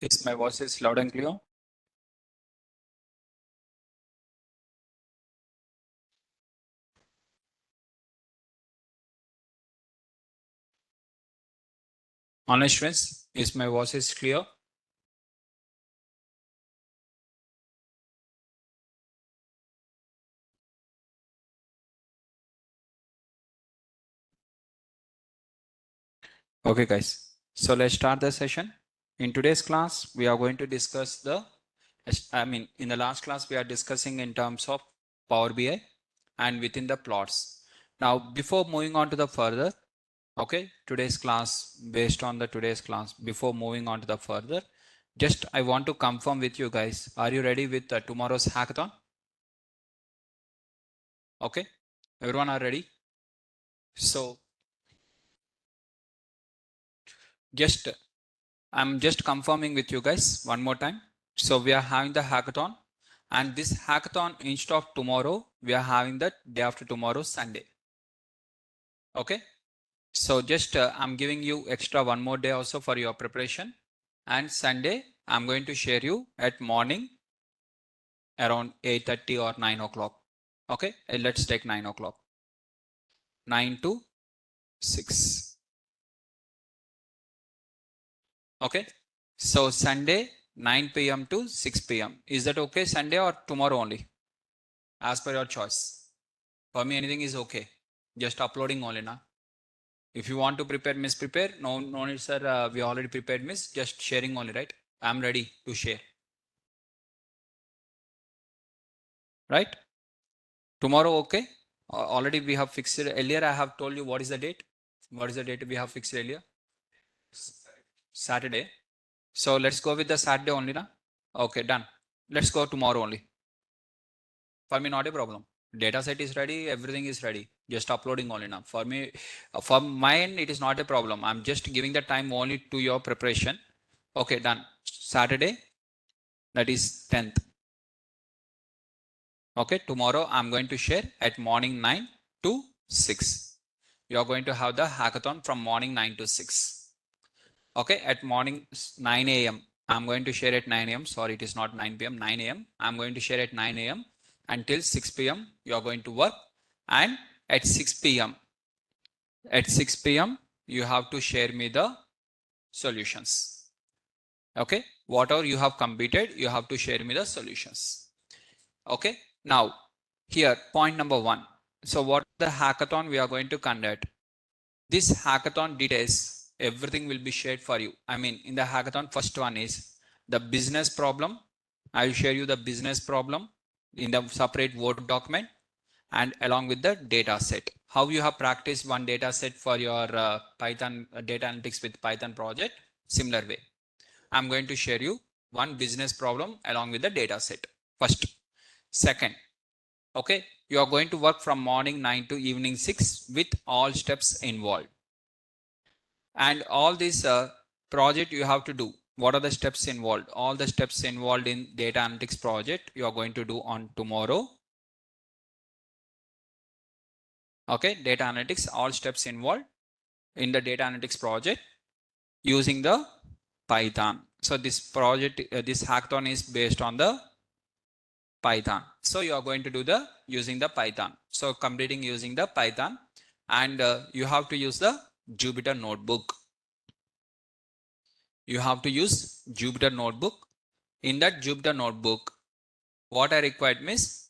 Is my voice is loud and clear? Honest friends, is my voice is clear? Okay, guys. So let's start the session. In today's class, we are going to discuss in the last class, we are discussing in terms of Power BI and within the plots. Now, before moving on to the further, okay, before moving on to the further, just I want to confirm with you guys, are you ready with tomorrow's hackathon? Okay, everyone are ready? So, I'm just confirming with you guys one more time. So we are having the hackathon, and this hackathon instead of tomorrow, we are having the day after tomorrow, Sunday. Okay. So just I'm giving you extra one more day also for your preparation. And Sunday, I'm going to share you at morning around 8:30 or 9 o'clock. Okay. And let's take 9 o'clock. 9 to 6. Okay. So Sunday, 9 p.m. to 6 p.m. Is that okay? Sunday or tomorrow only? As per your choice. For me, anything is okay. Just uploading only now. If you want to prepare, miss, prepare. No need, sir. We already prepared, miss. Just sharing only, right? I'm ready to share. Right? Tomorrow, okay? Already we have fixed it. Earlier, I have told you what is the date. What is the date we have fixed earlier? Saturday. So let's go with the Saturday only now. Okay, done. Let's go tomorrow only. For me, not a problem. Data set is ready. Everything is ready. Just uploading only now. For me, for mine, it is not a problem. I'm just giving the time only to your preparation. Okay, done. Saturday, that is 10th. Okay, tomorrow I'm going to share at morning 9 to 6. You are going to have the hackathon from morning 9 to 6. Okay, at morning 9 a.m. I'm going to share at 9 a.m. Sorry, it is not 9 p.m. 9 a.m. I'm going to share at 9 a.m. until 6 p.m. You are going to work, and at 6 p.m. you have to share me the solutions. Okay, whatever you have completed, you have to share me the solutions. Okay, now here point number 1. So what the hackathon we are going to conduct? This hackathon details, everything will be shared for you. I mean, in the hackathon, first one is the business problem. I will share you the business problem in the separate Word document and along with the data set. How you have practiced one data set for your Python data analytics with Python project, similar way. I'm going to share you one business problem along with the data set. First. Second, okay, you are going to work from morning 9 to evening 6 with all steps involved. And all this project you have to do. What are the steps involved? All the steps involved in data analytics project you are going to do on tomorrow. Okay, data analytics, all steps involved in the data analytics project using the Python. So this project, this hackathon is based on the Python. So you are going to do the using the Python. So completing using the Python, and you have to use the Jupyter notebook. You have to use Jupyter notebook. In that Jupyter notebook, what I required means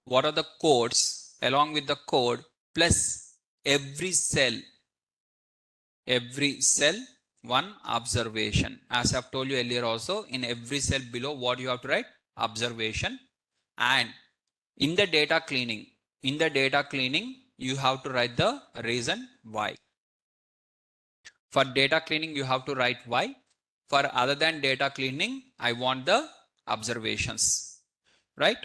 what are the codes, along with the code plus every cell one observation. As I've told you earlier also, in every cell below, what you have to write? Observation. And in the data cleaning, you have to write the reason why. For data cleaning, you have to write why. For other than data cleaning, I want the observations, right?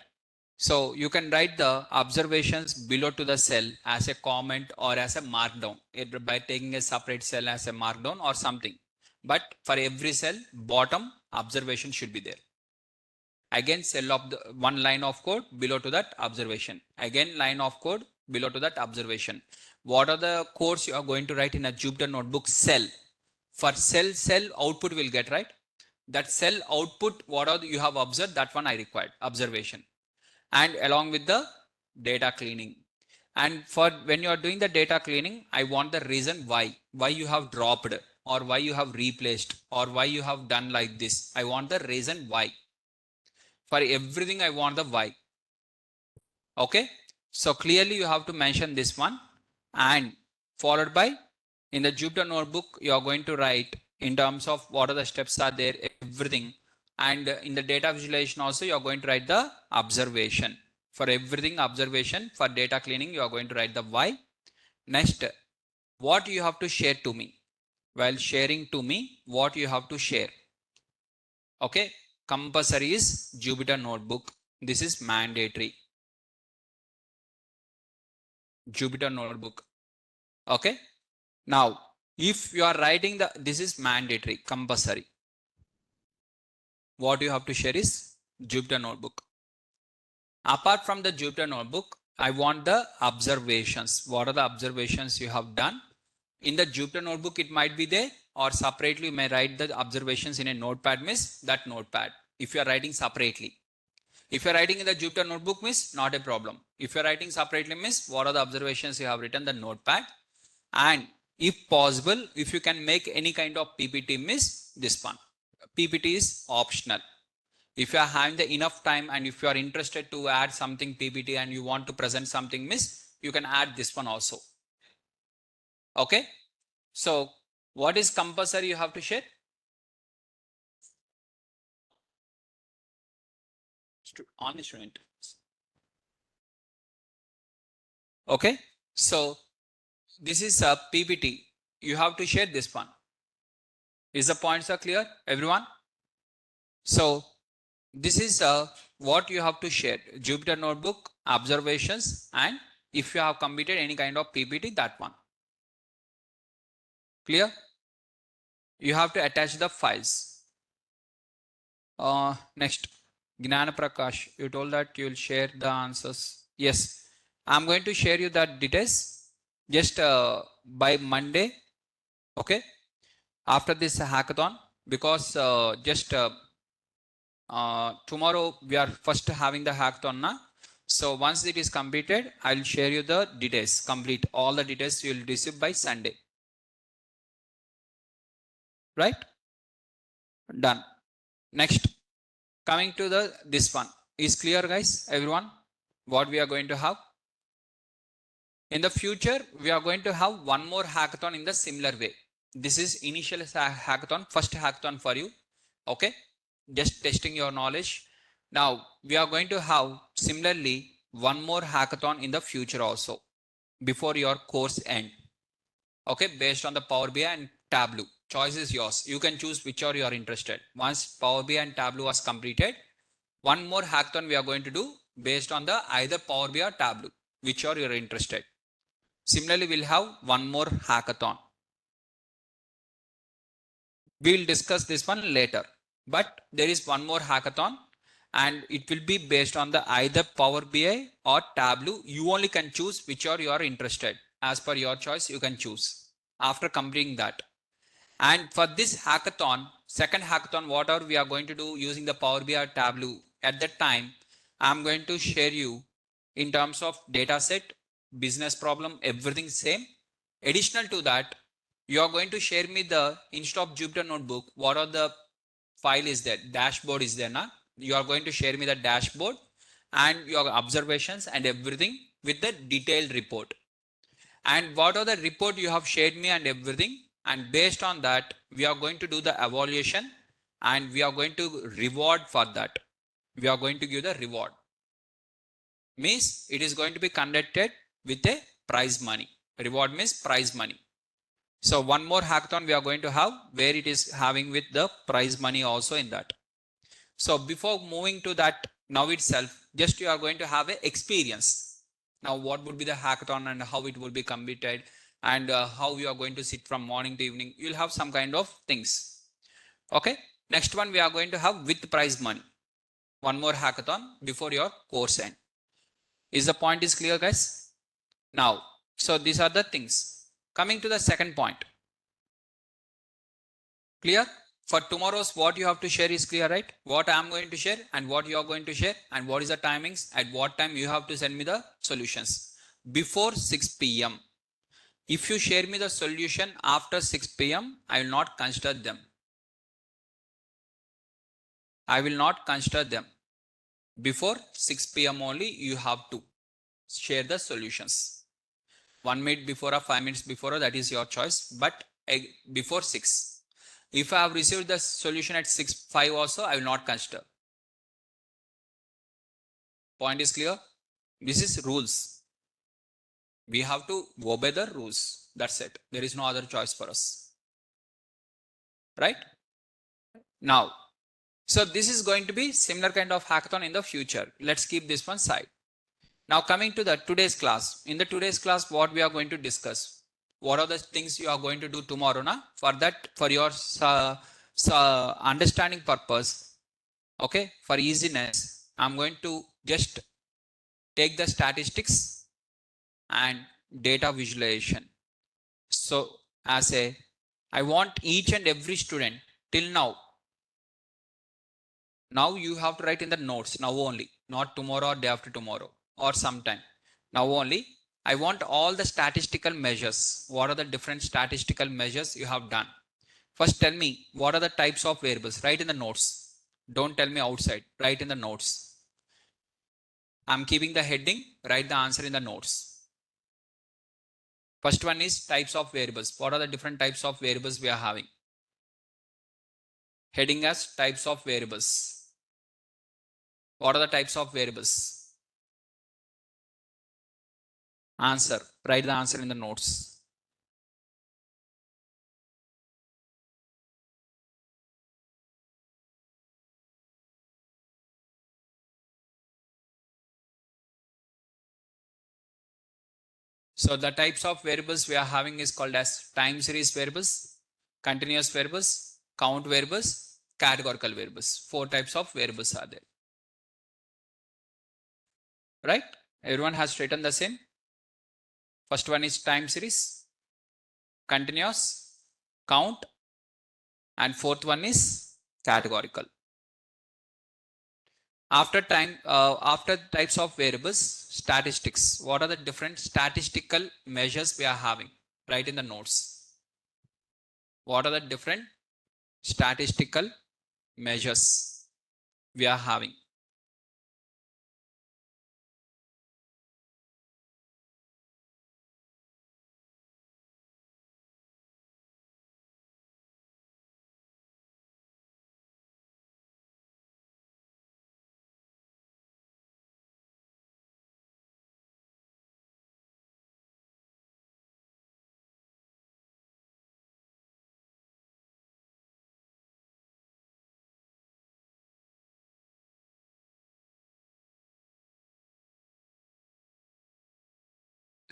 So you can write the observations below to the cell as a comment or as a markdown, either by taking a separate cell as a markdown or something. But for every cell, bottom observation should be there. Again, cell of the one line of code below to that observation. Again, line of code below to that observation. What are the codes you are going to write in a Jupyter notebook? Cell. For cell output will get, right? that cell output, what are you have observed, that one I required, observation, and along with the data cleaning. And for when you are doing the data cleaning, I want the reason why you have dropped, or why you have replaced, or why you have done like this. I want the reason why. For everything, I want the why. Okay. So clearly you have to mention this one, and followed by in the Jupyter notebook, you are going to write in terms of what are the steps are there, everything. And in the data visualization also, you are going to write the observation. For everything observation, for data cleaning, you are going to write the why. Next, what you have to share to me. While sharing to me, what you have to share. Okay. Compulsory is Jupyter notebook. This is mandatory. Jupyter notebook. Okay. Now, if you are writing this is mandatory, compulsory. What you have to share is Jupyter notebook. Apart from the Jupyter notebook, I want the observations. What are the observations you have done? In the Jupyter notebook, it might be there, or separately you may write the observations in a notepad, miss, that notepad. If you are writing separately. If you are writing in the Jupyter notebook, miss, not a problem. If you are writing separately, miss, what are the observations you have written, the notepad. And if possible, if you can make any kind of PPT, miss, this one. PPT is optional. If you are having the enough time, and if you are interested to add something PPT and you want to present something, miss, you can add this one also. Okay. So what is compulsory you have to share? On the student. Okay. So this is a PPT. You have to share this one. Is the points are clear, everyone? So this is what you have to share. Jupyter notebook, observations, and if you have completed any kind of PPT, that one. Clear? You have to attach the files. Next, Gnana Prakash, you told that you will share the answers. Yes, I'm going to share you that details just by Monday. Okay, after this hackathon, because tomorrow we are first having the hackathon now. So once it is completed, I'll share you the details, complete all the details you will receive by Sunday. Right? Done. Next, coming to this one. Is clear, guys, everyone, what we are going to have? In the future, we are going to have one more hackathon in the similar way. This is initial hackathon, first hackathon for you. Okay, just testing your knowledge. Now we are going to have similarly one more hackathon in the future also, before your course end. Okay, based on the Power BI and Tableau. Choice is yours. You can choose which you are interested. Once Power BI and Tableau was completed, one more hackathon we are going to do based on the either Power BI or Tableau, which you are interested. Similarly, we'll have one more hackathon. We'll discuss this one later, but there is one more hackathon, and it will be based on the either Power BI or Tableau. You only can choose which you are interested. As per your choice, you can choose after completing that. And for this hackathon, second hackathon, whatever we are going to do using the Power BI or Tableau, at that time, I'm going to share you in terms of data set, business problem, everything same. Additional to that, you are going to share me the instead of Jupyter notebook, what are the file is there, dashboard is there now. You are going to share me the dashboard and your observations and everything with the detailed report. And what are the report you have shared me and everything. And based on that, we are going to do the evaluation and we are going to reward for that. We are going to give the reward. Means it is going to be conducted with a prize money. Reward means prize money. So one more hackathon we are going to have where it is having with the prize money also in that. So before moving to that now itself, just you are going to have a experience. Now what would be the hackathon and how it will be completed and how you are going to sit from morning to evening. You'll have some kind of things. Okay. Next one we are going to have with prize money. One more hackathon before your course end. Is the point is clear, guys? Now, so these are the things. Coming to the second point. Clear? For tomorrow's, what you have to share is clear, right? What I am going to share and what you are going to share and what is the timings, at what time you have to send me the solutions. Before 6 p.m. If you share me the solution after 6 p.m., I will not consider them. I will not consider them. Before 6 p.m. only you have to share the solutions. 1 minute before or 5 minutes before, that is your choice, but before 6. If I have received the solution at 6:05 also, I will not consider. Point is clear? This is rules. We have to obey the rules. That's it. There is no other choice for us. Right? Now, so this is going to be similar kind of hackathon in the future. Let's keep this one side. Now coming to the today's class. In the today's class, what we are going to discuss? What are the things you are going to do tomorrow? Na? For that, for your understanding purpose, okay, for easiness, I'm going to just take the statistics and data visualization. So as I want each and every student till now you have to write in the notes now only, not tomorrow or day after tomorrow or sometime. Now only I want all the statistical measures. What are the different statistical measures you have done? First tell me what are the types of variables. Write in the notes. Don't tell me outside. Write in the notes. I'm keeping the heading. Write the answer in the notes. First one is types of variables. What are the different types of variables we are having? Heading as types of variables. What are the types of variables? Answer. Write the answer in the notes. So the types of variables we are having is called as time series variables, continuous variables, count variables, categorical variables. 4 types of variables are there. Right? Everyone has written the same. First one is time series, continuous, count, and fourth one is categorical. After types of variables, statistics. What are the different statistical measures we are having? Write in the notes. What are the different statistical measures we are having?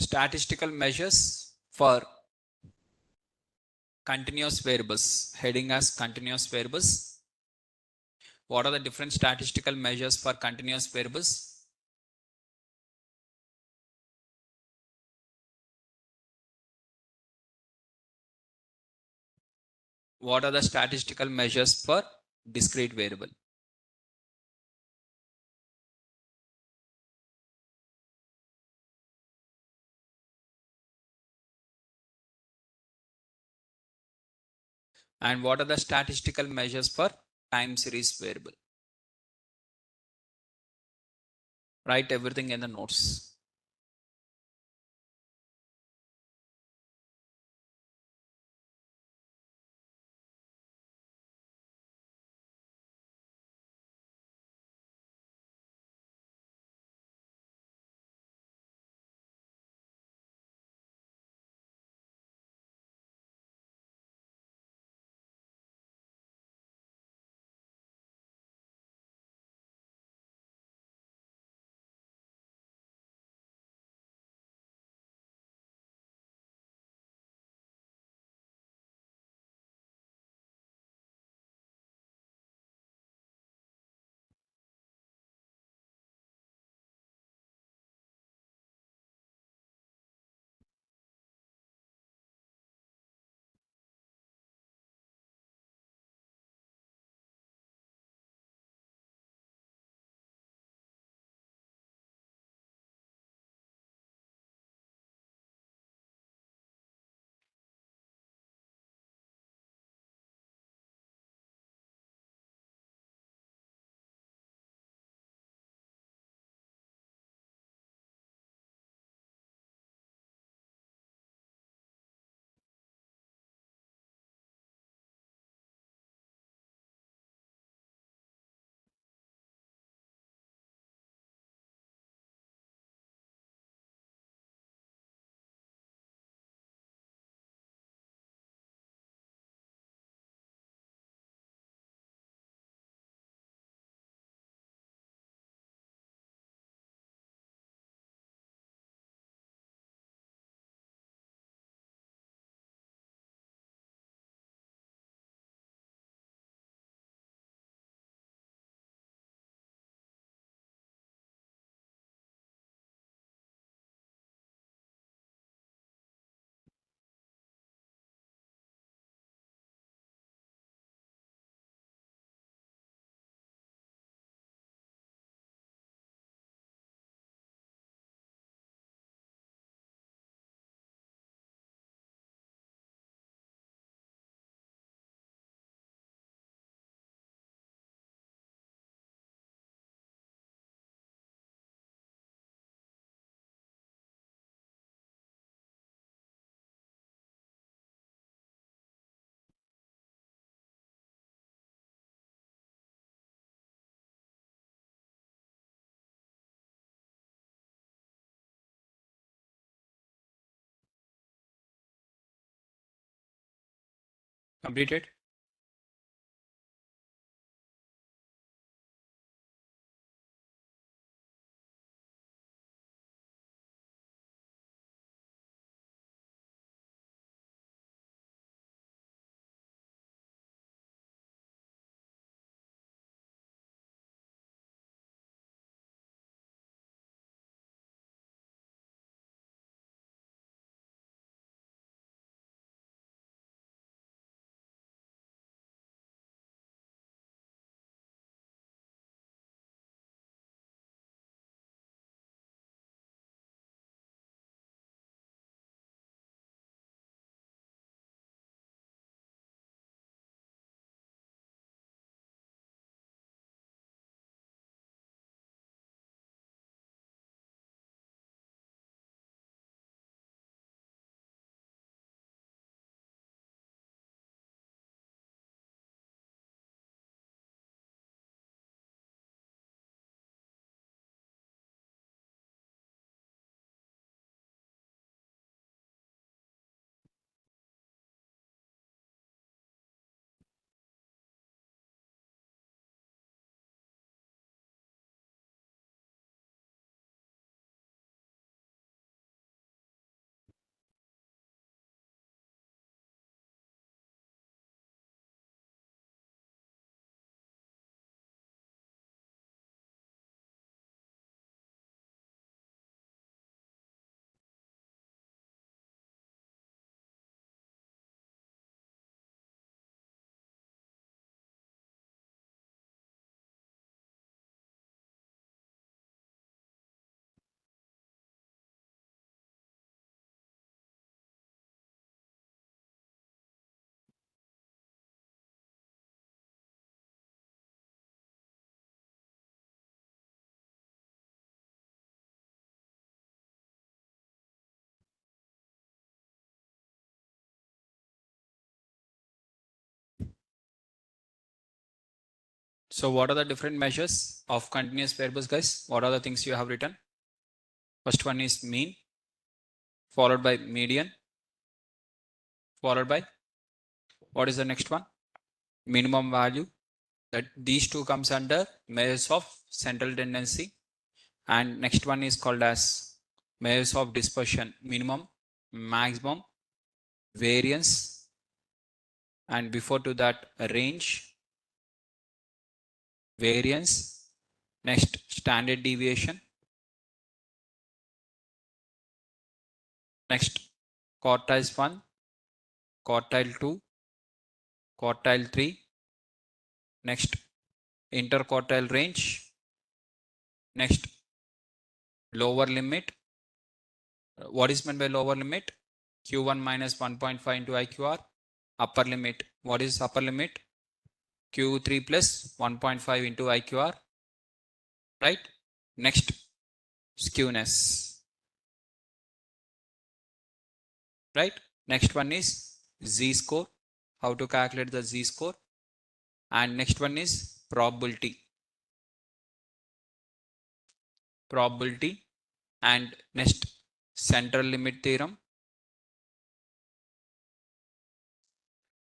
Statistical measures for continuous variables. Heading as continuous variables. What are the different statistical measures for continuous variables? What are the statistical measures for discrete variable? And what are the statistical measures for time series variable? Write everything in the notes. Completed? So what are the different measures of continuous variables, guys? What are the things you have written? First one is mean, followed by median, followed by what is the next one? Minimum value. That these two comes under measures of central tendency, and next one is called as measures of dispersion, minimum, maximum, variance, and before to that range, variance, next standard deviation, next quartiles 1, quartile 2, quartile 3, next interquartile range, next lower limit. What is meant by lower limit? Q1 minus 1.5 into IQR. Upper limit. What is upper limit? Q3 plus 1.5 into IQR. Right? Next, skewness. Right? Next one is Z score. How to calculate the Z score. And next one is probability. Probability. And next, central limit theorem.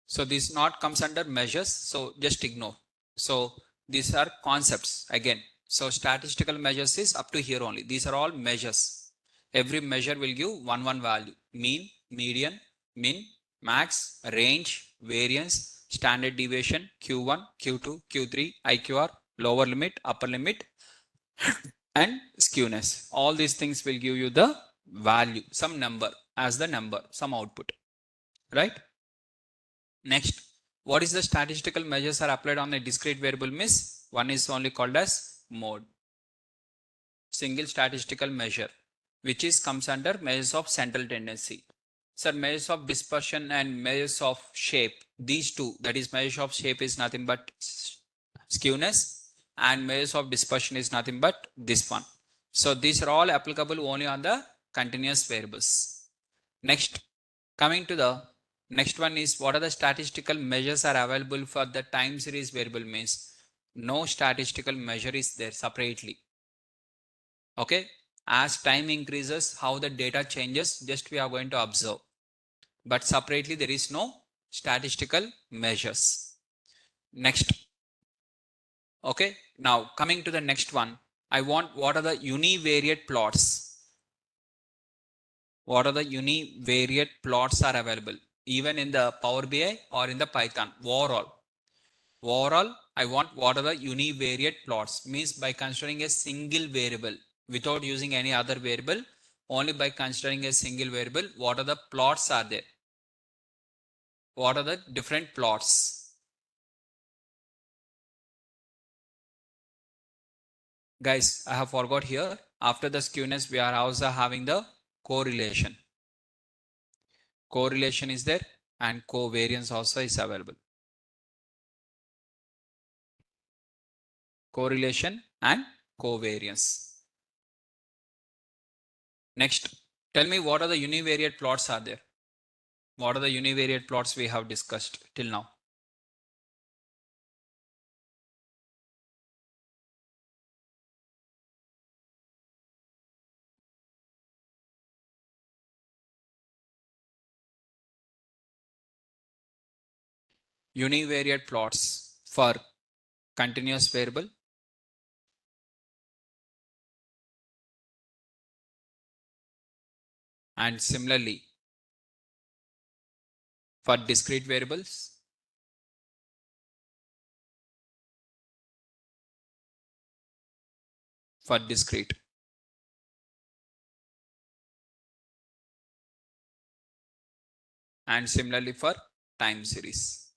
So this not comes under measures. So just ignore. So these are concepts again. So statistical measures is up to here only. These are all measures. Every measure will give one value. Mean, median, min, max, range, variance, standard deviation, Q1, Q2, Q3, IQR, lower limit, upper limit, and skewness. All these things will give you the value, some number as the number, some output, right? Next, what is the statistical measures are applied on a discrete variable means? One is only called as mode, single statistical measure, which is comes under measures of central tendency. Sir, measures of dispersion and measures of shape, these two, that is measures of shape is nothing but skewness, and measures of dispersion is nothing but this one. So these are all applicable only on the continuous variables. Next, coming to the next one is what are the statistical measures are available for the time series variable means no statistical measure is there separately. Okay, as time increases, how the data changes, just we are going to observe, but separately there is no statistical measures. Next. Okay. Now coming to the next one, I want what are the univariate plots? What are the univariate plots are available even in the Power BI or in the Python overall? Overall, I want what are the univariate plots, means by considering a single variable without using any other variable, only by considering a single variable, what are the plots are there? What are the different plots? Guys, I have forgot here. After the skewness, we are also having the correlation. Correlation is there and covariance also is available. Correlation and covariance. Next, tell me what are the univariate plots are there? What are the univariate plots we have discussed till now? Univariate plots for continuous variable and similarly for discrete variables for discrete and similarly for time series.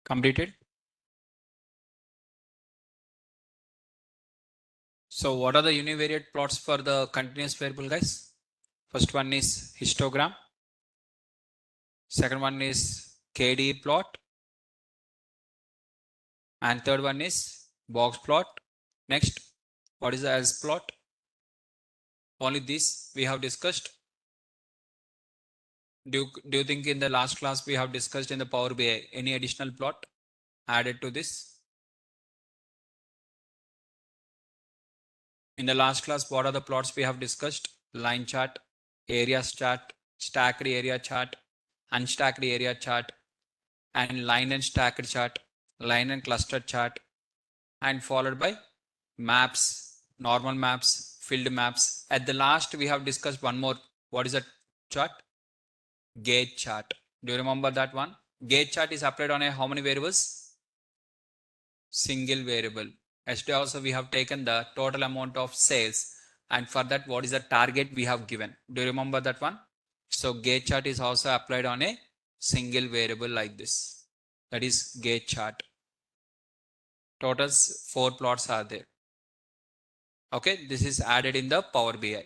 Completed? So what are the univariate plots for the continuous variable, guys? First one is histogram. Second one is Kde plot. And third one is box plot. Next, what is the else plot? Only this we have discussed. Do you think in the last class we have discussed in the Power BI any additional plot added to this? In the last class, what are the plots we have discussed? Line chart, areas chart, stacked area chart, unstacked area chart, and line and stacked chart, line and cluster chart, and followed by maps, normal maps, filled maps. At the last, we have discussed one more. What is that chart? Gauge chart. Do you remember that one? Gauge chart is applied on a how many variables? Single variable. Yesterday also we have taken the total amount of sales, and for that what is the target we have given. Do you remember that one? So gauge chart is also applied on a single variable like this. That is gauge chart. Totals 4 plots are there. Okay, this is added in the Power BI.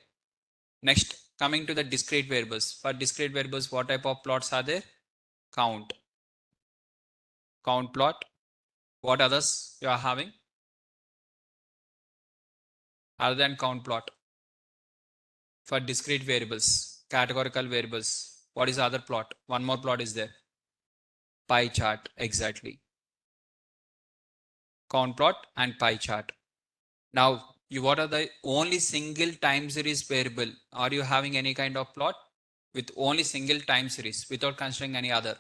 Next, coming to the discrete variables. For discrete variables, what type of plots are there? Count. Count plot. What others you are having? Other than count plot. For discrete variables, categorical variables, what is the other plot? One more plot is there. Pie chart, exactly. Count plot and pie chart. Now, what are the only single time series variable? Are you having any kind of plot with only single time series without considering any other?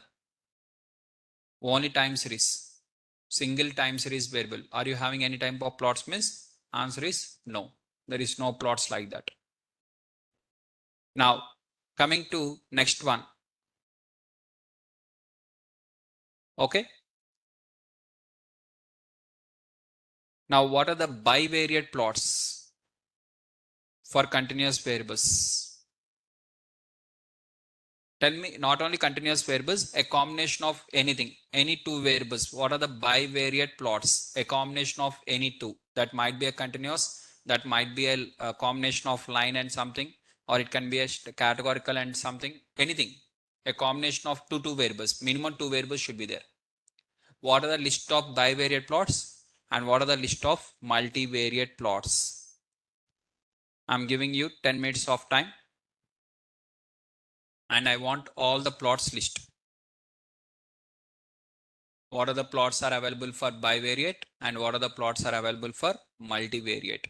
Only time series. Single time series variable. Are you having any type of plots? Means answer is no. There is no plots like that. Now, coming to next one. Okay. Now, what are the bivariate plots for continuous variables? Tell me, not only continuous variables, a combination of anything, any two variables. What are the bivariate plots? A combination of any two. That might be a continuous, that might be a combination of line and something, or it can be a categorical and something, anything. A combination of two variables. Minimum two variables should be there. What are the list of bivariate plots and what are the list of multivariate plots? I'm giving you 10 minutes of time and I want all the plots list. What are the plots are available for bivariate and what are the plots are available for multivariate?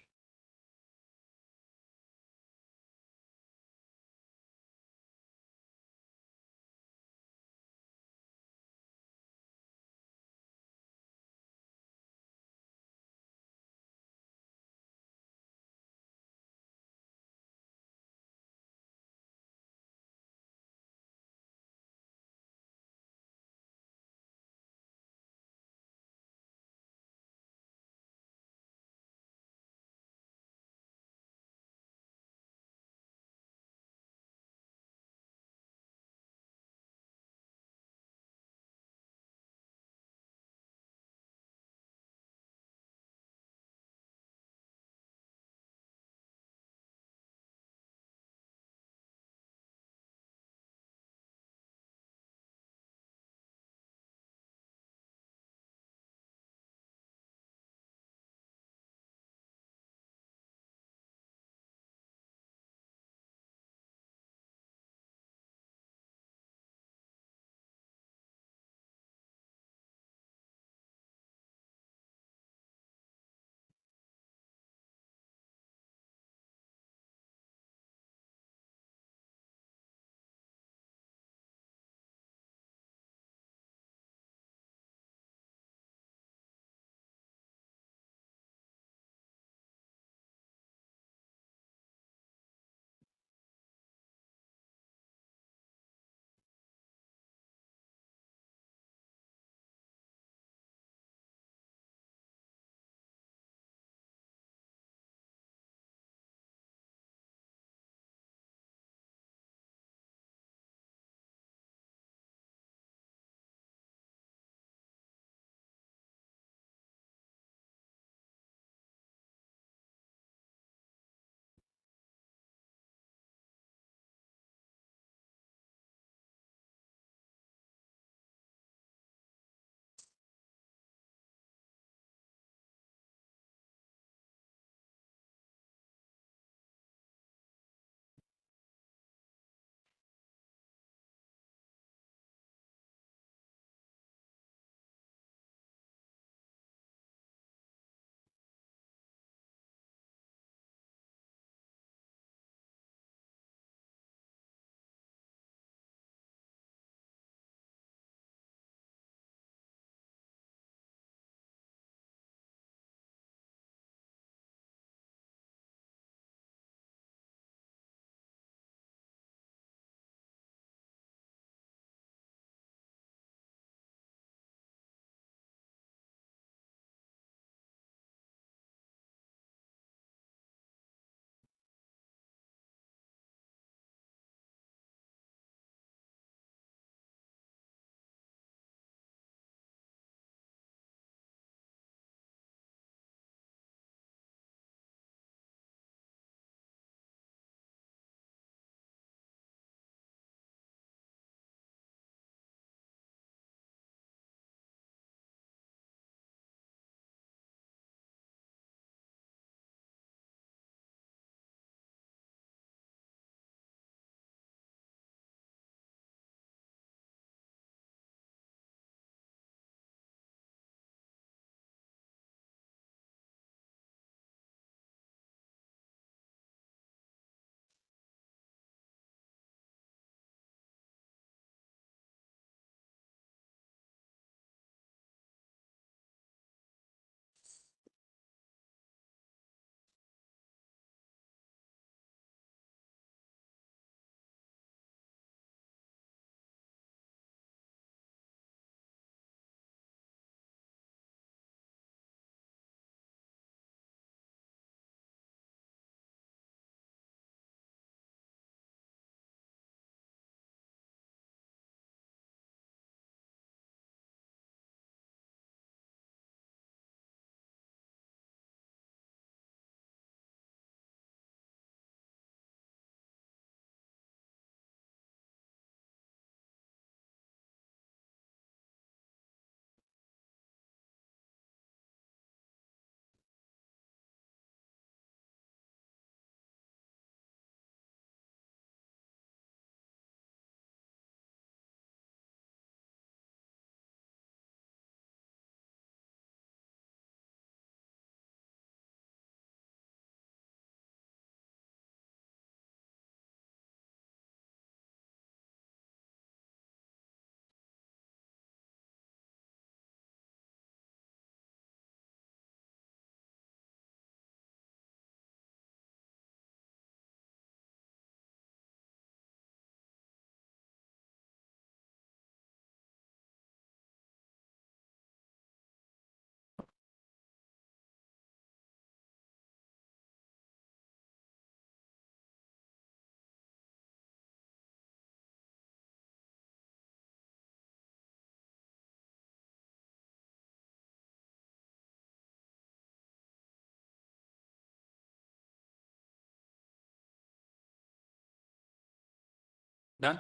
Done?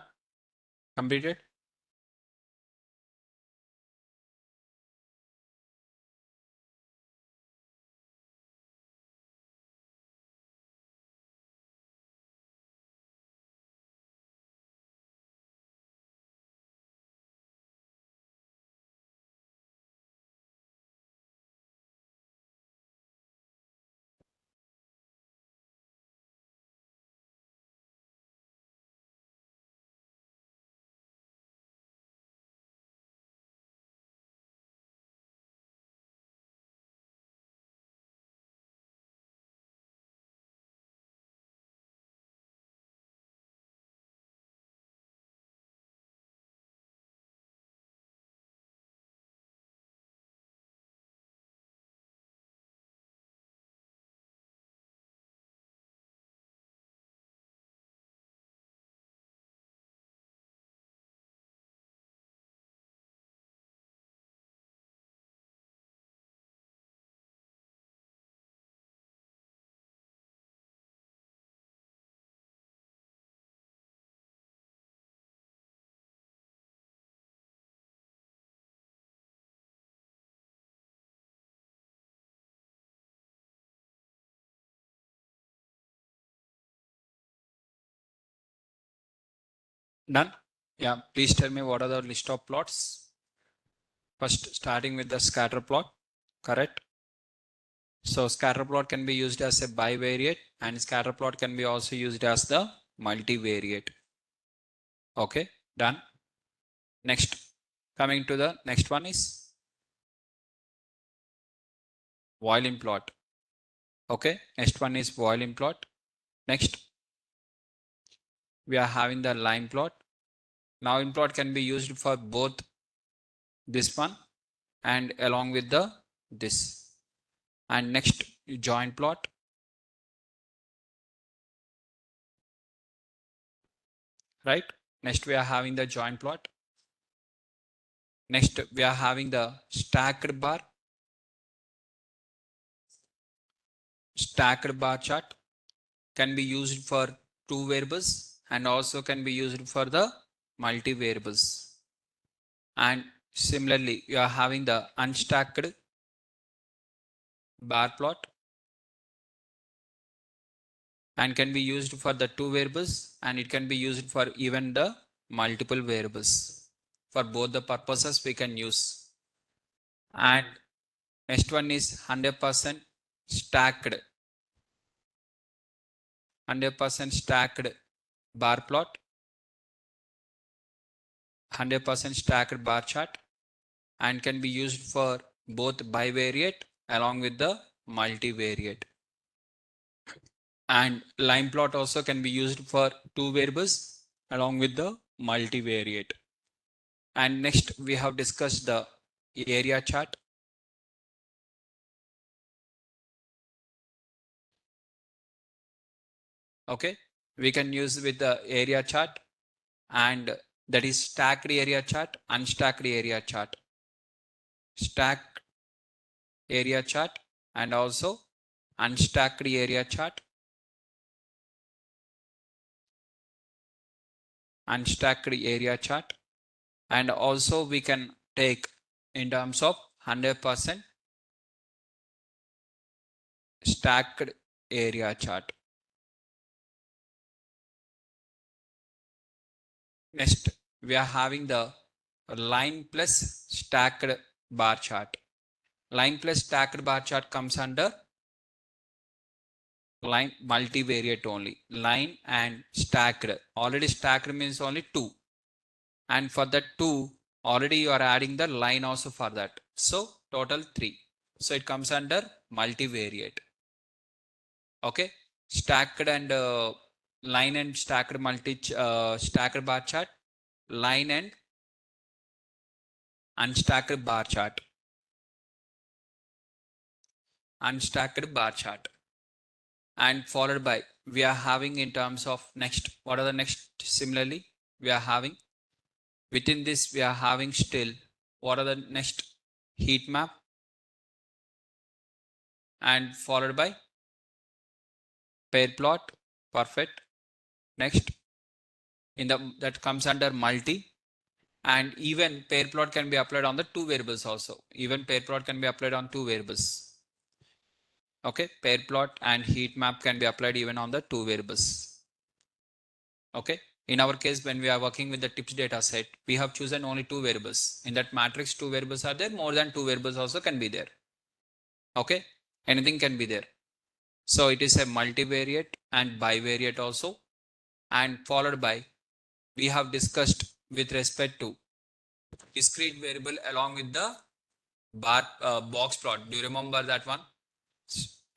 Completed? Done? Yeah, please tell me what are the list of plots. First, starting with the scatter plot, correct? So scatter plot can be used as a bivariate and scatter plot can be also used as the multivariate. Okay, done. Next, coming to the next one is violin plot. Okay, next one is violin plot. Next, we are having the line plot. Now line plot can be used for both this one and along with the this. And next, joint plot. Right? Next, we are having the joint plot. Next, we are having the stacked bar chart can be used for two variables and also can be used for the multi variables. And similarly, you are having the unstacked bar plot and can be used for the two variables and it can be used for even the multiple variables. For both the purposes we can use. And next one is 100% stacked 100% stacked bar plot, 100% stacked bar chart and can be used for both bivariate along with the multivariate. And line plot also can be used for two variables along with the multivariate. And next we have discussed the area chart. Okay, we can use with the area chart and that is stacked area chart, unstacked area chart, stacked area chart and also unstacked area chart, unstacked area chart, and also we can take in terms of 100% stacked area chart. Next, we are having the line plus stacked bar chart. Line plus stacked bar chart comes under line multivariate only. Line and stacked. Already stacked means only 2. And for that 2, already you are adding the line also for that. So total 3. So it comes under multivariate. Okay. Stacked and line and stacked stacked bar chart, line and unstacked bar chart, unstacked bar chart, and followed by we are having in terms of next. What are the next? Similarly, we are having within this we are having still what are the next heat map and followed by pair plot. Perfect. Next, that comes under multi. And even pair plot can be applied on the two variables also. Even pair plot can be applied on two variables. Okay, pair plot and heat map can be applied even on the two variables. Okay, in our case, when we are working with the tips data set, we have chosen only two variables. In that matrix, two variables are there. More than two variables also can be there. Okay, anything can be there. So it is a multivariate and bivariate also. And followed by, we have discussed with respect to discrete variable along with the box plot. Do you remember that one?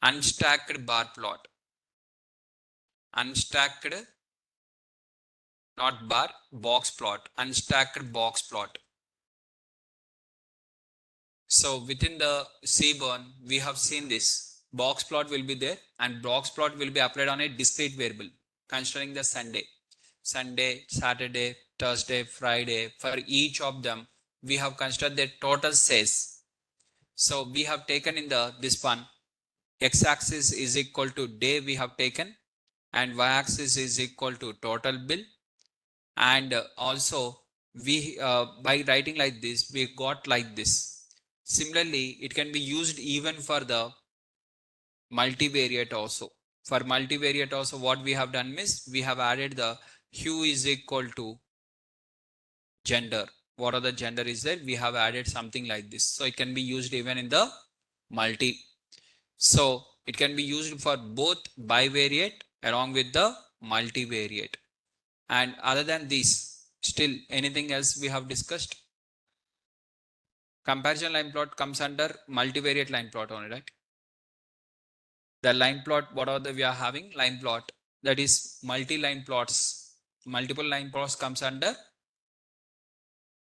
Unstacked bar plot. Unstacked, not bar, box plot. Unstacked box plot. So within the Seaborn, we have seen this. Box plot will be there and box plot will be applied on a discrete variable considering the Sunday. Sunday, Saturday, Thursday, Friday. For each of them, we have considered their total sales. So we have taken in this one, x-axis is equal to day we have taken and y-axis is equal to total bill. And also we by writing like this, we got like this. Similarly, it can be used even for the multivariate also. For multivariate also, what we have done is we have added the hue is equal to gender. What are the gender is there? We have added something like this. So it can be used even in the multi. So it can be used for both bivariate along with the multivariate. And other than this, still anything else we have discussed? Comparison line plot comes under multivariate line plot only, right? The line plot, what are the we are having? Line plot, that is multi-line plots. Multiple line plots comes under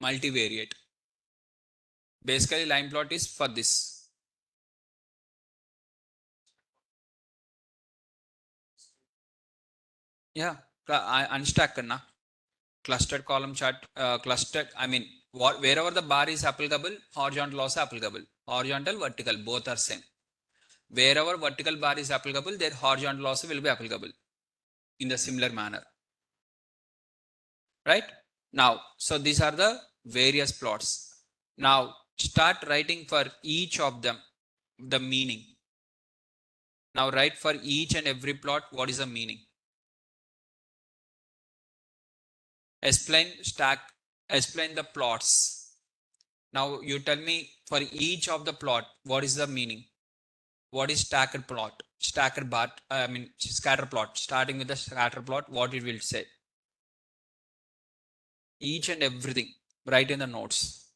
multivariate. Basically, line plot is for this. Yeah, unstack karna. Clustered column chart, clustered, I mean, wherever the bar is applicable, horizontal also applicable. Horizontal, vertical, both are same. Wherever vertical bar is applicable, their horizontal also will be applicable in the similar manner. Right? Now, so these are the various plots. Now, start writing for each of them the meaning. Now, write for each and every plot what is the meaning. Explain the plots. Now, you tell me for each of the plot what is the meaning. What is stacked plot? Stacked bar, I mean scatter plot. Starting with the scatter plot, what it will say. Each and everything, write in the notes.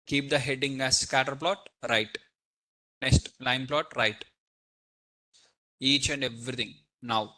Keep the heading as scatter plot, right. Next, line plot, right. Each and everything. Now,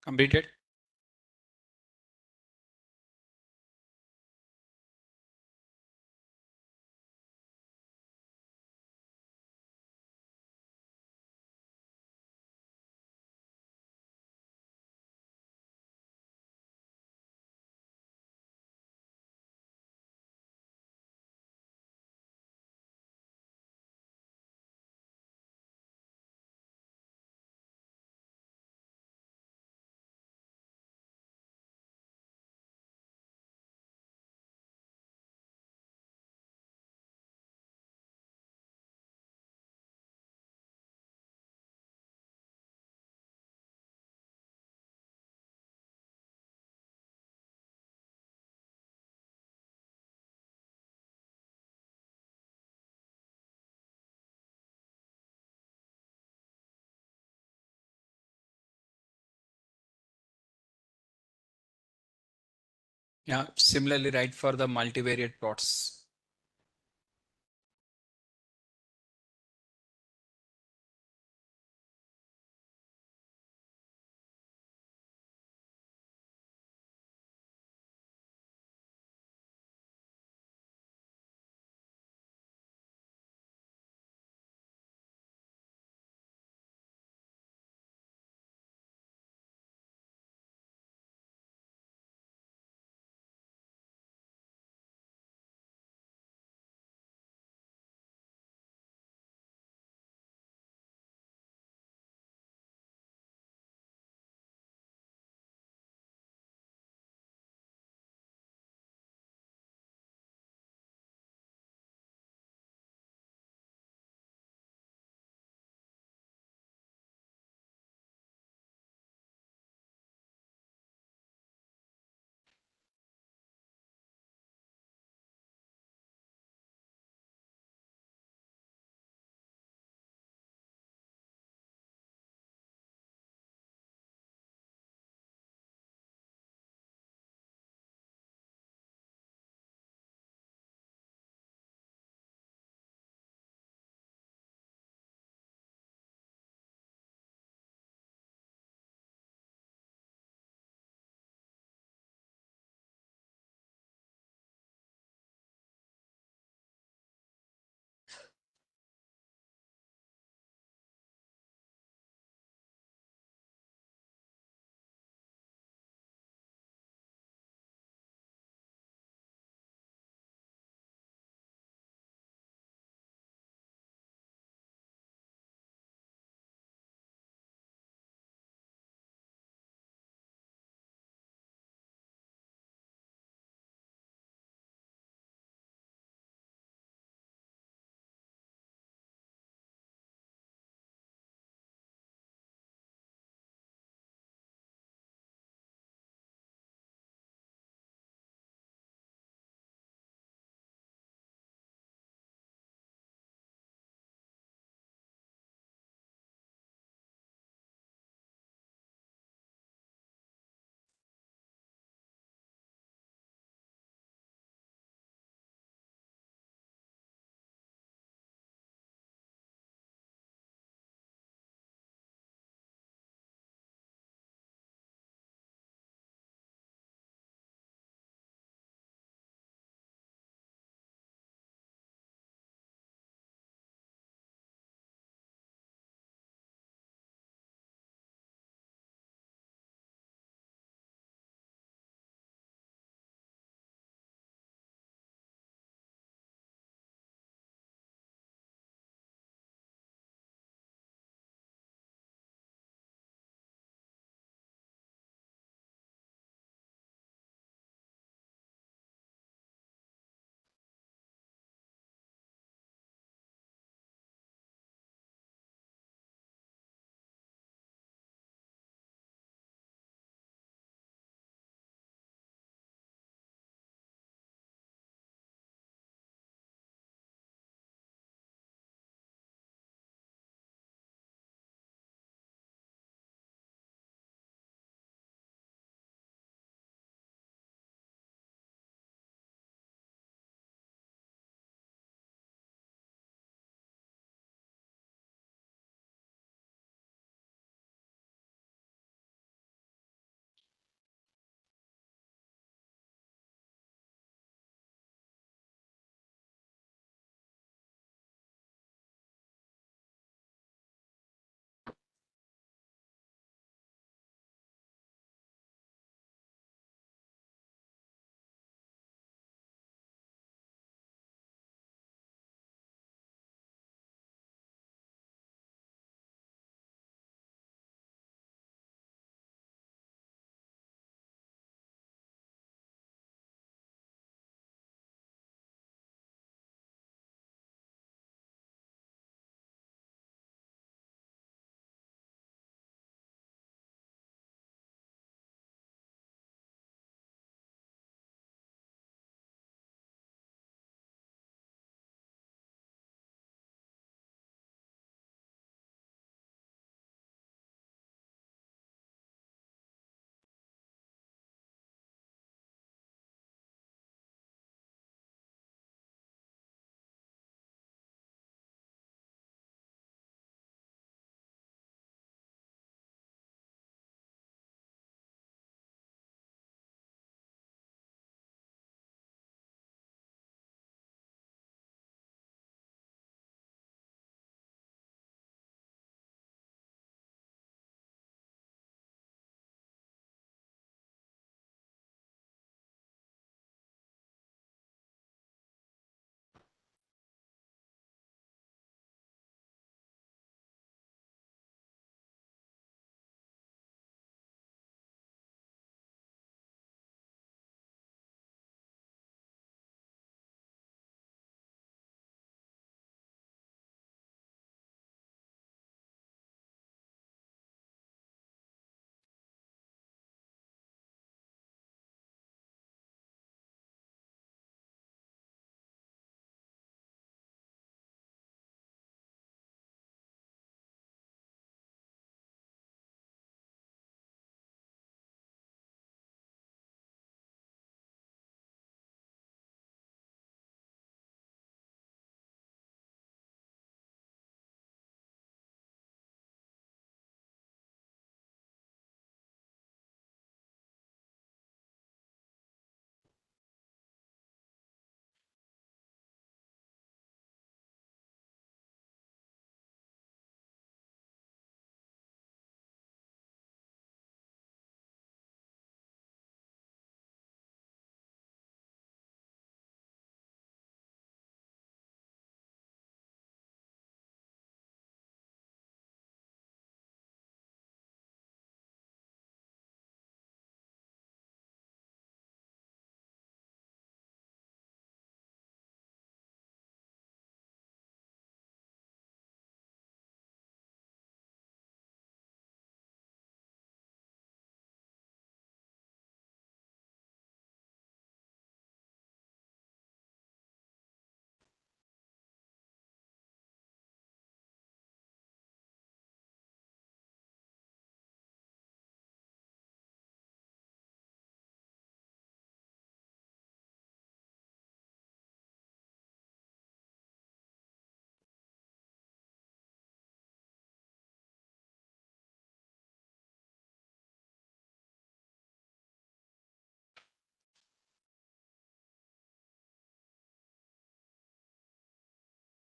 Completed? Yeah, similarly, right, for the multivariate plots.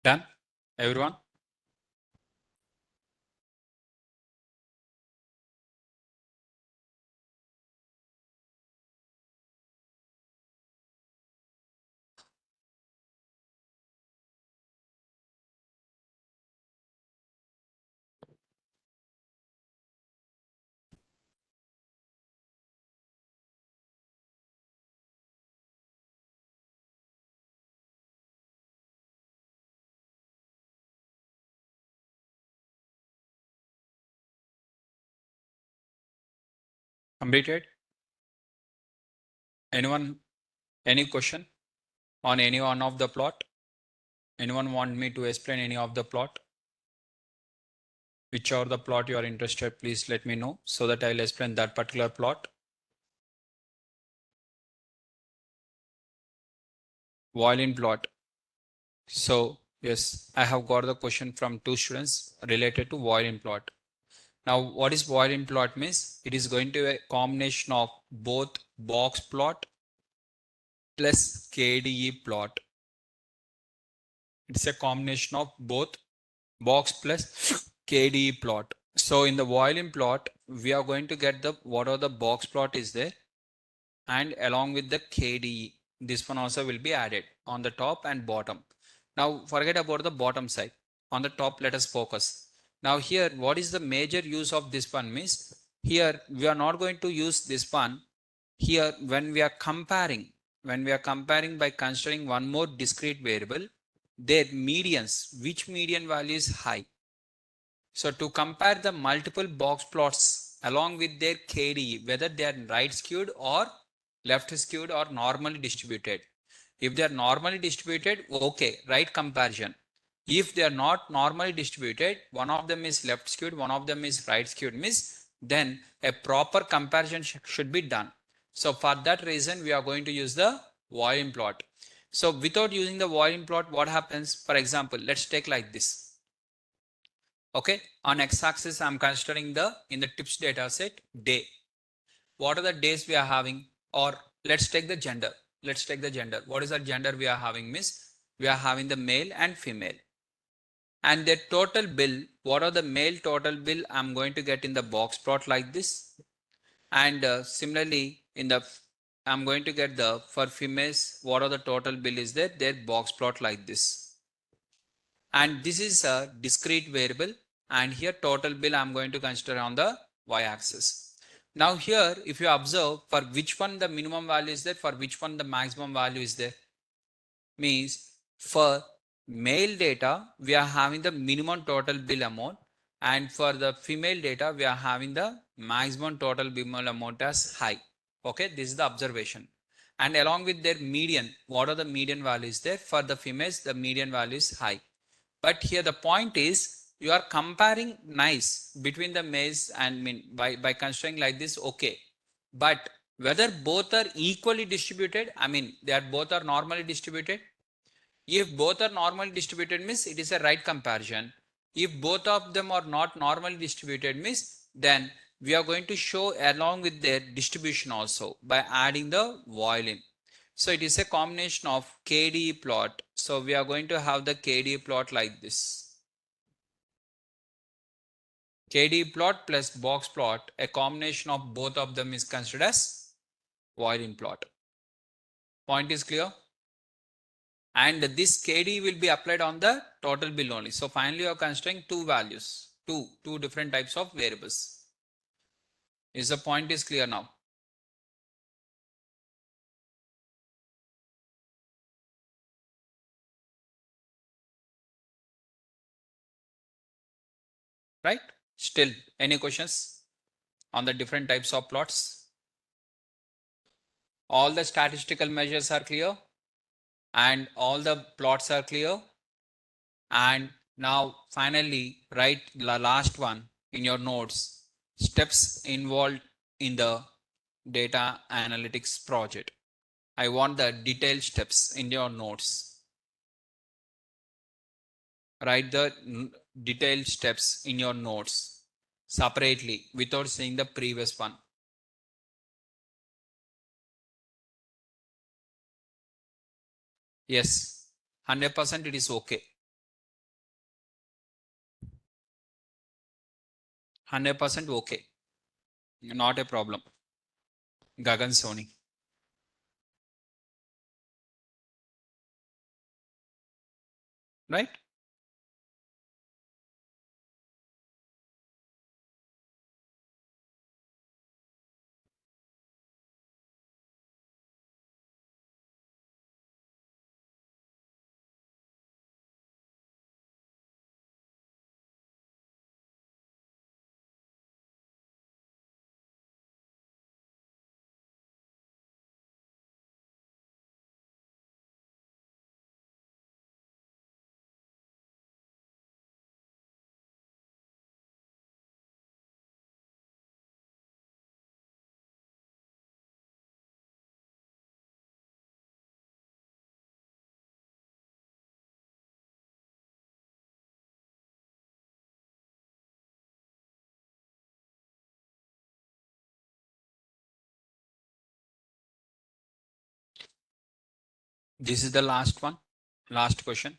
Done? Everyone? Completed? Anyone? Any question on any one of the plot? Anyone want me to explain any of the plot? Which are the plot you are interested, please let me know so that I'll explain that particular plot. Violin plot. So yes, I have got the question from two students related to violin plot. Now, what is violin plot means? It is going to be a combination of both box plot plus KDE plot. It's a combination of both box plus KDE plot. So in the violin plot, we are going to get the what are the box plot is there, and along with the KDE, this one also will be added on the top and bottom. Now forget about the bottom side. On the top, let us focus. Now here, what is the major use of this one means? Here we are not going to use this one. Here when we are comparing by considering one more discrete variable, their medians, which median value is high. So to compare the multiple box plots along with their KDE, whether they are right skewed or left skewed or normally distributed. If they are normally distributed, okay, right comparison. If they are not normally distributed, one of them is left skewed, one of them is right skewed, means then a proper comparison should be done. So for that reason, we are going to use the volume plot. So without using the volume plot, what happens? For example, let's take like this. Okay, on x-axis I'm considering the in the tips data set day. What are the days we are having? Or let's take the gender. Let's take the gender. What is the gender we are having? Miss, we are having the male and female. And their total bill, what are the male total bill I'm going to get in the box plot like this. And similarly in the I'm going to get the for females, what are the total bill is there? Their box plot like this. And this is a discrete variable, and here total bill I'm going to consider on the y-axis. Now here if you observe for which one the minimum value is there, for which one the maximum value is there, means for male data we are having the minimum total bill amount, and for the female data we are having the maximum total bill amount as high. Okay, this is the observation. And along with their median, what are the median values there? For the females the median value is high. But here the point is you are comparing nice between the males and mean by considering like this, okay. But whether both are equally distributed, I mean they are both are normally distributed. If both are normally distributed means it is a right comparison. If both of them are not normally distributed means then we are going to show along with their distribution also by adding the violin. So it is a combination of KDE plot. So we are going to have the KDE plot like this. KDE plot plus box plot, a combination of both of them is considered as violin plot. Point is clear? And this KDE will be applied on the total bill only. So finally you are considering two values, two different types of variables. Is the point is clear now? Right? Still, any questions on the different types of plots? All the statistical measures are clear and all the plots are clear. And now finally write the last one in your notes, steps involved in the data analytics project. I want the detailed steps in your notes. Write the detailed steps in your notes separately without seeing the previous one. Yes, 100% it is okay. 100% okay. Not a problem. Gagan Soni. Right? This is the last one. Last question.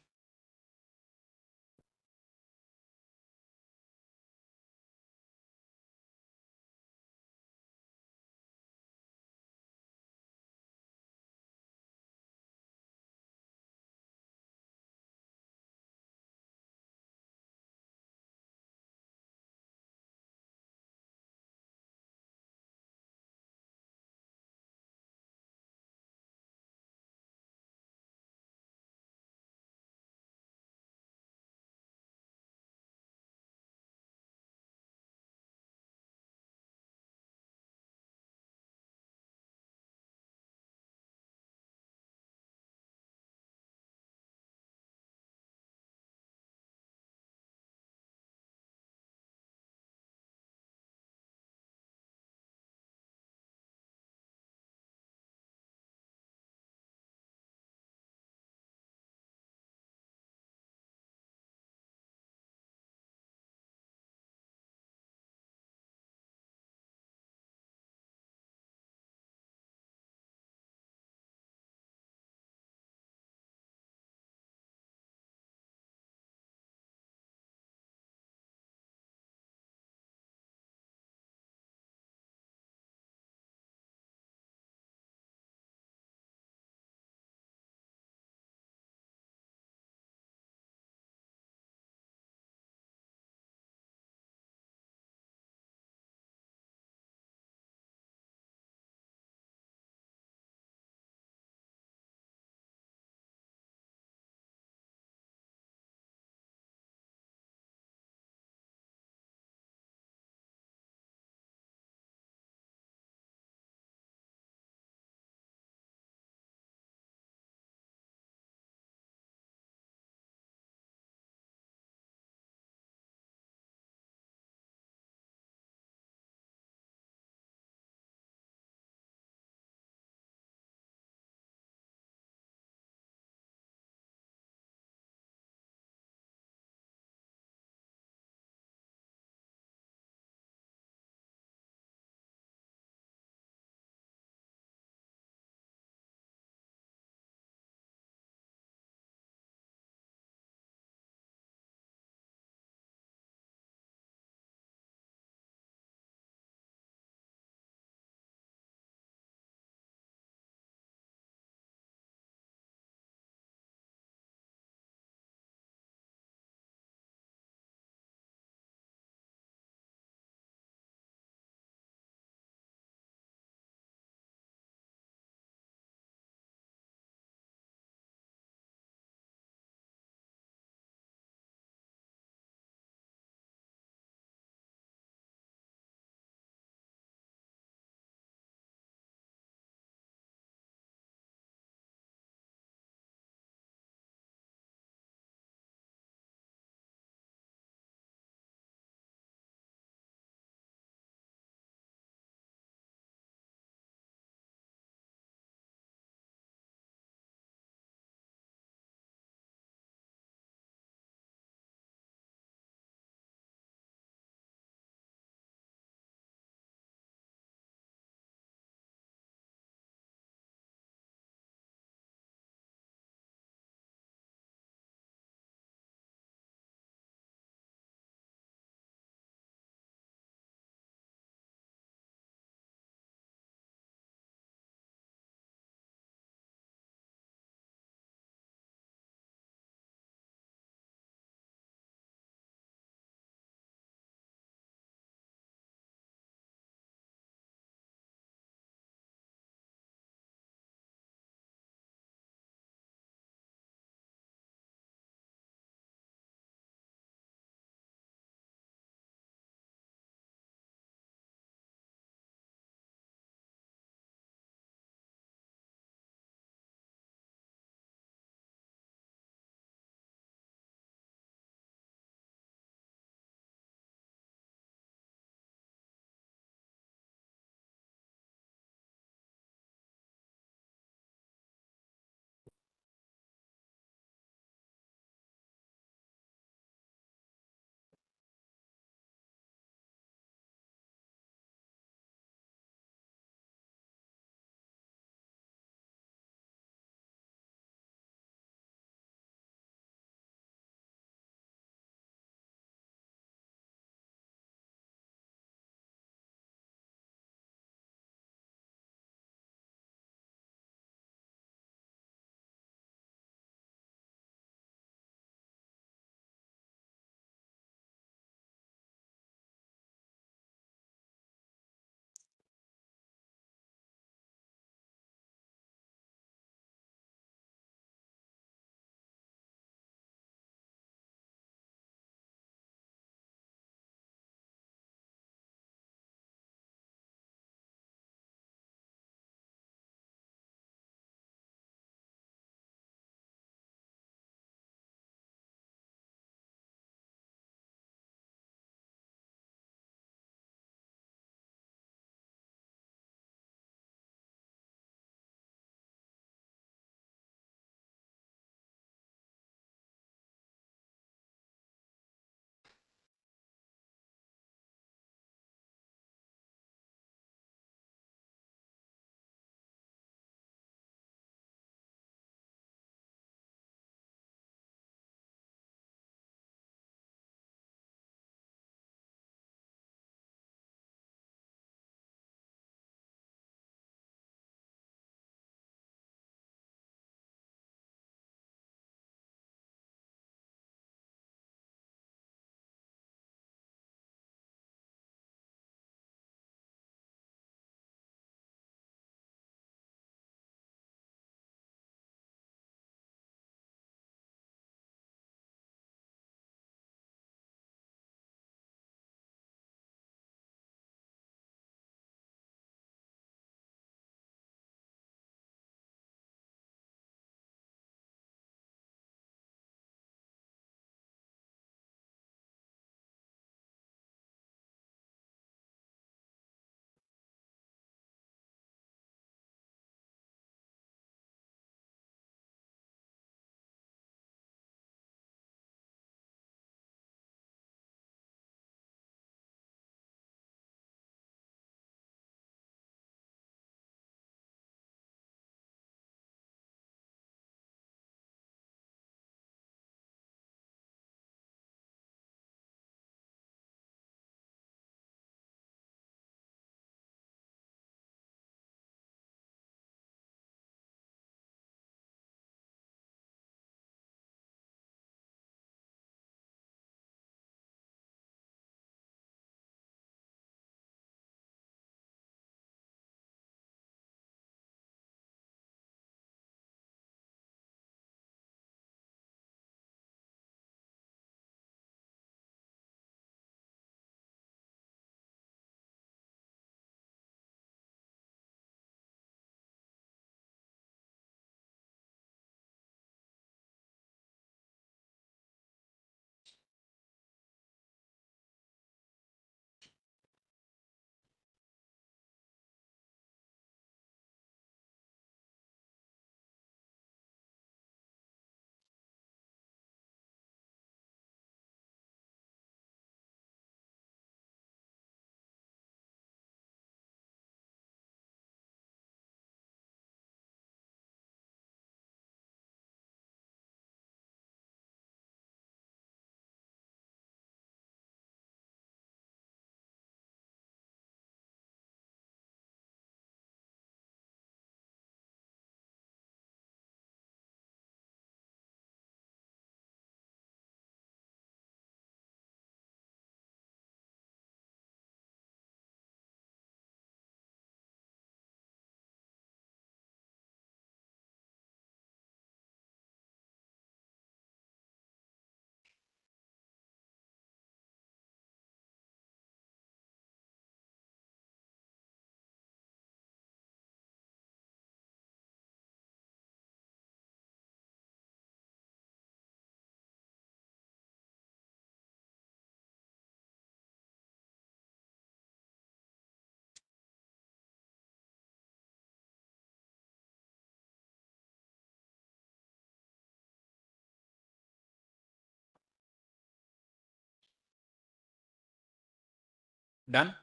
Done?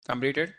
Completed?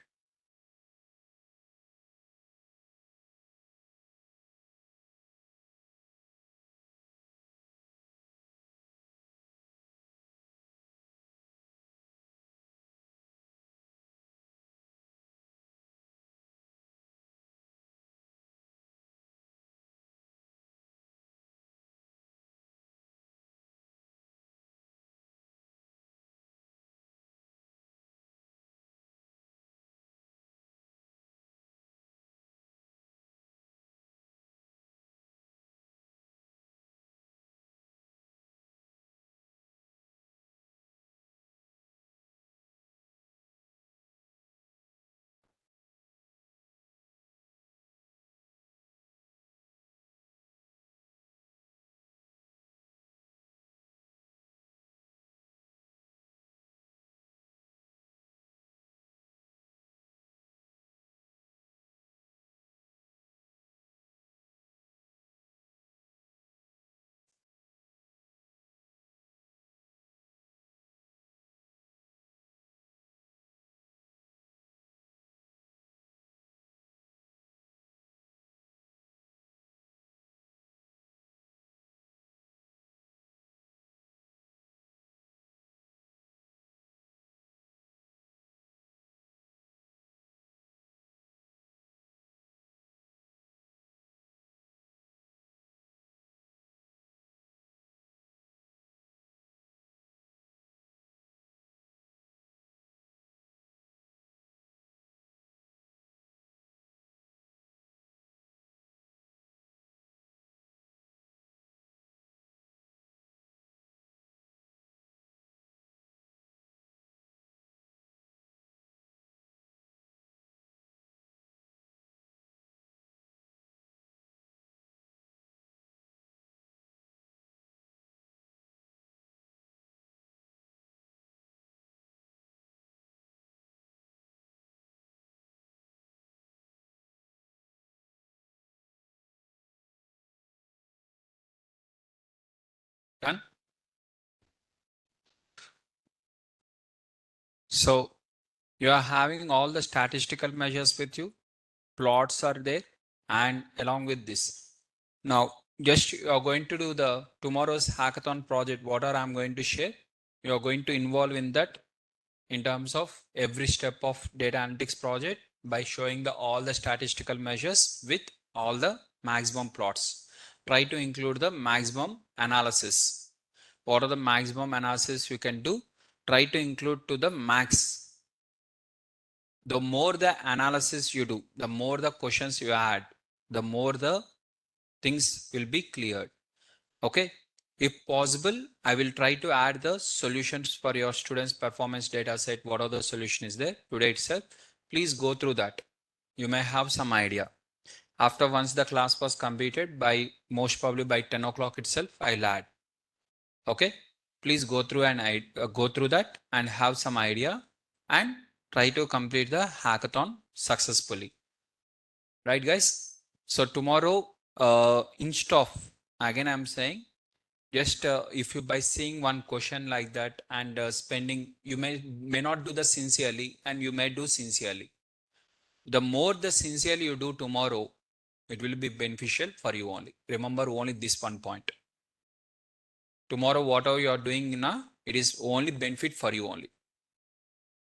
Done? So you are having all the statistical measures with you. Plots are there, and along with this. Now, just you are going to do the tomorrow's hackathon project. What are I'm going to share? You are going to involve in that in terms of every step of data analytics project by showing the all the statistical measures with all the maximum plots. Try to include the maximum analysis. What are the maximum analysis you can do? Try to include to the max. The more the analysis you do, the more the questions you add, the more the things will be cleared. Okay. If possible, I will try to add the solutions for your students' performance data set. What are the solutions there today itself? Please go through that. You may have some idea. After once the class was completed by most probably by 10 o'clock itself, I'll add. Okay. Please go through and go through that and have some idea and try to complete the hackathon successfully. Right, guys? So tomorrow, instead of, again, I'm saying, just if you by seeing one question like that and spending, you may not do the sincerely and you may do sincerely. The more the sincerely you do tomorrow, it will be beneficial for you only. Remember only this one point. Tomorrow, whatever you are doing now, it is only benefit for you only.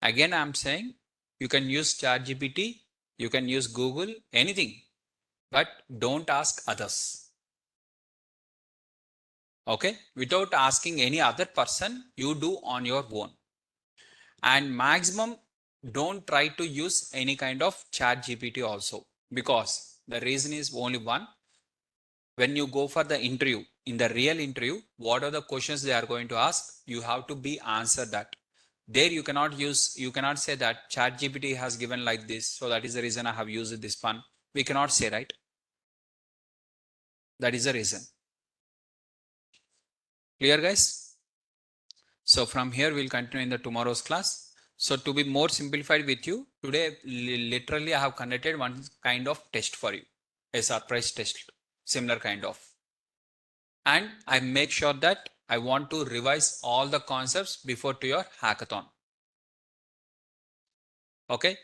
Again, I'm saying you can use ChatGPT, you can use Google, anything, but don't ask others. Okay, without asking any other person, you do on your own. And maximum, don't try to use any kind of ChatGPT also, because the reason is only one. When you go for the interview, in the real interview, what are the questions they are going to ask? You have to be answer that. There you cannot use, you cannot say that ChatGPT has given like this, so that is the reason I have used this one. We cannot say, right? That is the reason. Clear, guys? So from here, we'll continue in the tomorrow's class. So to be more simplified with you, today literally I have conducted one kind of test for you, a surprise test, similar kind of. And I make sure that I want to revise all the concepts before to your hackathon. Okay.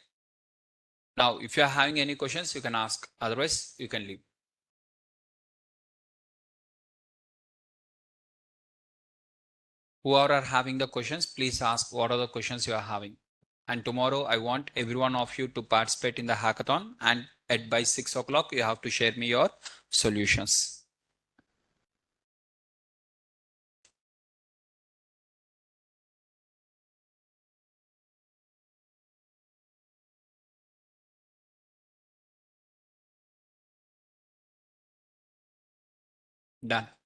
Now, if you are having any questions, you can ask. Otherwise, you can leave. Whoever are having the questions, please ask what are the questions you are having. And tomorrow, I want every one of you to participate in the hackathon. And by 6 o'clock, you have to share me your solutions. Done.